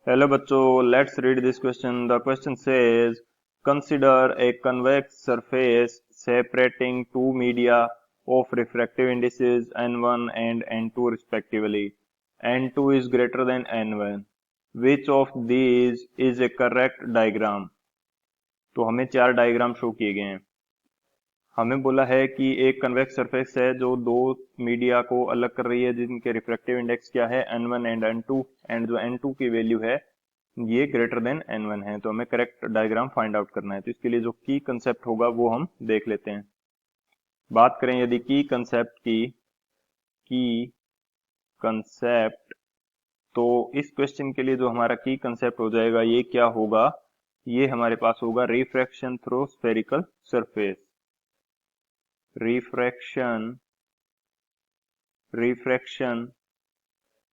Hello बच्चों, let's read this question. The question says, consider a convex surface separating two media of refractive indices n1 and n2 respectively. n2 is greater than n1. Which of these is a correct diagram? तो हमें चार diagram show किए गए हैं। हमें बोला है कि एक कन्वेक्स सरफेस है जो दो मीडिया को अलग कर रही है, जिनके रिफ्रैक्टिव इंडेक्स क्या है n1 एंड n2, एंड जो n2 की वैल्यू है ये ग्रेटर देन n1 है। तो हमें करेक्ट डायग्राम फाइंड आउट करना है। तो इसके लिए जो की कंसेप्ट होगा वो हम देख लेते हैं। बात करें यदि की कंसेप्ट की कंसेप्ट, तो इस क्वेश्चन के लिए जो हमारा की कंसेप्ट हो जाएगा ये क्या होगा, ये हमारे पास होगा refraction through spherical surface. Refraction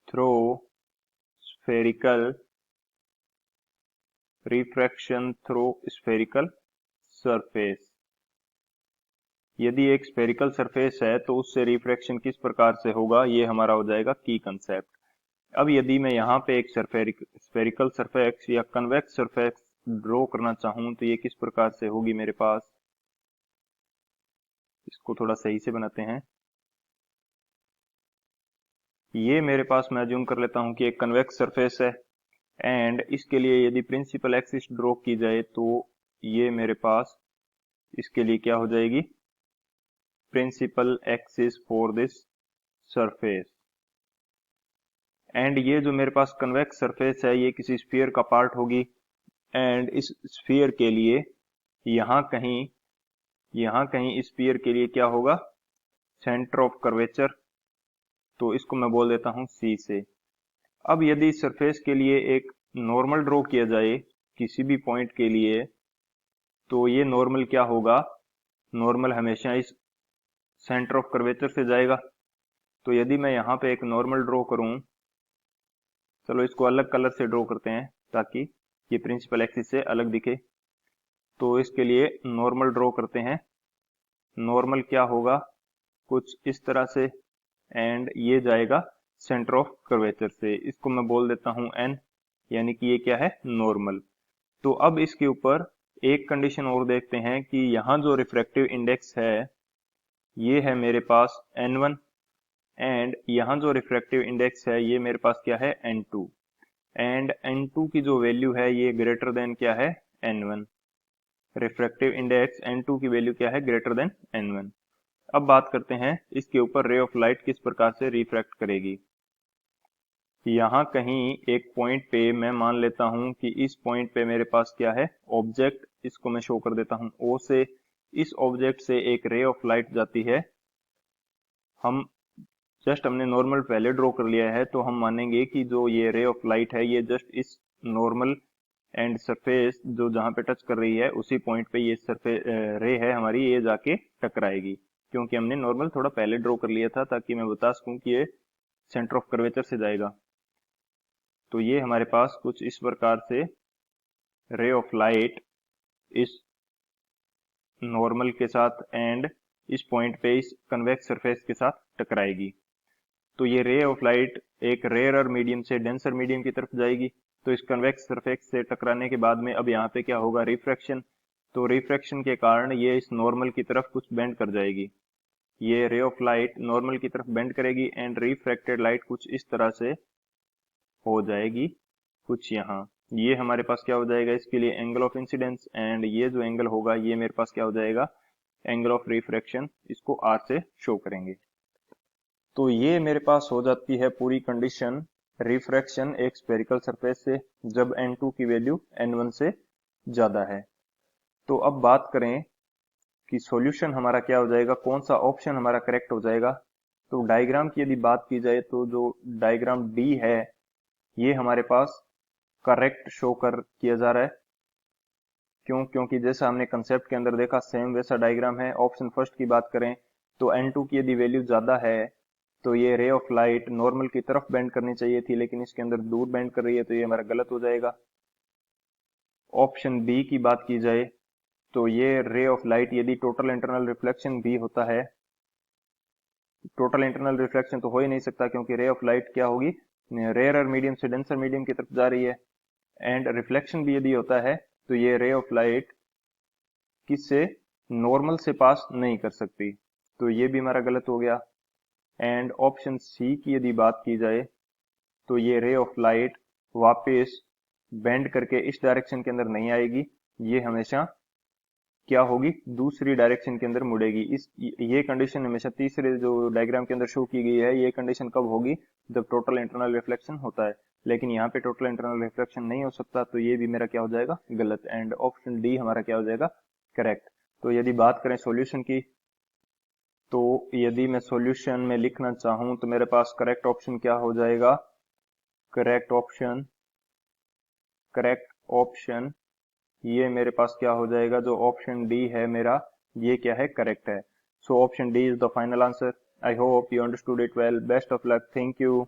through spherical surface. यदि एक स्फेरिकल सरफेस है तो उससे रिफ्रैक्शन किस प्रकार से होगा, ये हमारा हो जाएगा की कंसेप्ट। अब यदि मैं यहाँ पे एक स्फेरिकल सरफेस या कन्वेक्स सरफेस ड्रॉ करना चाहूं तो ये किस प्रकार से होगी मेरे पास। इसको थोड़ा सही से बनाते हैं। ये मेरे पास मैं अज्यूम कर लेता हूं कि एक कन्वेक्स सरफेस है, एंड इसके लिए यदि प्रिंसिपल एक्सिस ड्रॉ की जाए तो ये मेरे पास इसके लिए क्या हो जाएगी, principal axis for this surface. And ये जो मेरे पास कन्वेक्स सरफेस है ये किसी स्फीयर का पार्ट होगी, एंड इस स्फीयर के लिए यहाँ कहीं इस स्फीयर के लिए क्या होगा, सेंटर ऑफ कर्वेचर। तो इसको मैं बोल देता हूं सी से। अब यदि सरफेस के लिए एक नॉर्मल ड्रॉ किया जाए किसी भी पॉइंट के लिए, तो ये नॉर्मल क्या होगा, नॉर्मल हमेशा इस सेंटर ऑफ कर्वेचर से जाएगा। तो यदि मैं यहाँ पे एक नॉर्मल ड्रॉ करूं, चलो इसको अलग कलर से ड्रॉ करते हैं ताकि ये प्रिंसिपल एक्सिस से अलग दिखे। तो इसके लिए नॉर्मल ड्रॉ करते हैं। नॉर्मल क्या होगा, कुछ इस तरह से, एंड ये जाएगा सेंटर ऑफ कर्वेचर से। इसको मैं बोल देता हूं एन, यानी कि ये क्या है, नॉर्मल। तो अब इसके ऊपर एक कंडीशन और देखते हैं कि यहाँ जो रिफ्रैक्टिव इंडेक्स है ये है मेरे पास n1, एंड यहाँ जो रिफ्रैक्टिव इंडेक्स है ये मेरे पास क्या है, n2, एंड n2 की जो वैल्यू है ये ग्रेटर देन क्या है, n1। रिफ्रैक्टिव इंडेक्स n2 की वैल्यू क्या है, ग्रेटर देन n1। अब बात करते हैं इसके ऊपर रे ऑफ लाइट किस प्रकार से रिफ्रैक्ट करेगी। यहाँ कहीं एक पॉइंट पे मैं मान लेता हूं कि इस पॉइंट पे मेरे पास क्या है, ऑब्जेक्ट। इसको मैं शो कर देता हूं ओ से। इस ऑब्जेक्ट से एक रे ऑफ लाइट जाती है। हमने नॉर्मल पहले ड्रॉ कर लिया है, तो हम मानेंगे कि जो ये रे ऑफ लाइट है ये जस्ट इस नॉर्मल एंड सरफेस जो जहां पे टच कर रही है उसी पॉइंट पे ये सरफेस रे है हमारी, ये जाके टकराएगी। क्योंकि हमने नॉर्मल थोड़ा पहले ड्रॉ कर लिया था ताकि मैं बता सकूं कि ये सेंटर ऑफ कर्वेचर से जाएगा। तो ये हमारे पास कुछ इस प्रकार से रे ऑफ लाइट इस नॉर्मल के साथ एंड इस पॉइंट पे इस कन्वेक्स सरफेस के साथ टकराएगी। तो ये रे ऑफ लाइट एक रेयर मीडियम से डेंसर मीडियम की तरफ जाएगी। तो इस कन्वेक्स सरफेस से टकराने के बाद में अब यहाँ पे क्या होगा, रिफ्रैक्शन। तो रिफ्रैक्शन के कारण ये इस नॉर्मल की तरफ कुछ बेंड कर जाएगी। ये रे ऑफ लाइट नॉर्मल की तरफ बेंड करेगी एंड रिफ्रैक्टेड लाइट कुछ इस तरह से हो जाएगी, कुछ यहाँ। ये हमारे पास क्या हो जाएगा, इसके लिए एंगल ऑफ इंसिडेंस, एंड ये जो एंगल होगा ये मेरे पास क्या हो जाएगा, एंगल ऑफ रिफ्रैक्शन। इसको आर से शो करेंगे। तो ये मेरे पास हो जाती है पूरी कंडीशन रिफ्रैक्शन एक स्फेरिकल सरफेस से जब n2 की वैल्यू n1 से ज्यादा है। तो अब बात करें कि सॉल्यूशन हमारा क्या हो जाएगा, कौन सा ऑप्शन हमारा करेक्ट हो जाएगा। तो डायग्राम की यदि बात की जाए तो जो डायग्राम डी है ये हमारे पास करेक्ट शो कर किया जा रहा है। क्यों, क्योंकि जैसा हमने कंसेप्ट के अंदर देखा सेम वैसा डायग्राम है। ऑप्शन फर्स्ट की बात करें तो n2 की यदि वैल्यू ज्यादा है तो ये रे ऑफ लाइट नॉर्मल की तरफ बेंड करनी चाहिए थी, लेकिन इसके अंदर दूर बेंड कर रही है, तो ये हमारा गलत हो जाएगा। ऑप्शन बी की बात की जाए तो ये रे ऑफ लाइट यदि टोटल इंटरनल रिफ्लेक्शन भी होता है, टोटल इंटरनल रिफ्लेक्शन तो हो ही नहीं सकता क्योंकि रे ऑफ लाइट क्या होगी, रेयर मीडियम से डेंसर मीडियम की तरफ जा रही है। एंड रिफ्लेक्शन भी यदि होता है तो ये रे ऑफ लाइट किससे, नॉर्मल से पास नहीं कर सकती, तो ये भी हमारा गलत हो गया। एंड ऑप्शन सी की यदि बात की जाए तो ये रे ऑफ लाइट वापस बेंड करके इस डायरेक्शन के अंदर नहीं आएगी, ये हमेशा क्या होगी, दूसरी डायरेक्शन के अंदर मुड़ेगी। इस ये कंडीशन हमेशा तीसरे जो डायग्राम के अंदर शो की गई है, ये कंडीशन कब होगी, जब टोटल इंटरनल रिफ्लेक्शन होता है। लेकिन यहाँ पे टोटल इंटरनल रिफ्लेक्शन नहीं हो सकता, तो ये भी मेरा क्या हो जाएगा, गलत। एंड ऑप्शन डी हमारा क्या हो जाएगा, करेक्ट। तो यदि बात करें सॉल्यूशन की, तो यदि मैं सॉल्यूशन में लिखना चाहूं तो मेरे पास करेक्ट ऑप्शन क्या हो जाएगा, करेक्ट ऑप्शन, करेक्ट ऑप्शन ये मेरे पास क्या हो जाएगा, जो ऑप्शन डी है मेरा, ये क्या है, करेक्ट है। So option D is the final answer. I hope you understood it well. Best of luck. Thank you.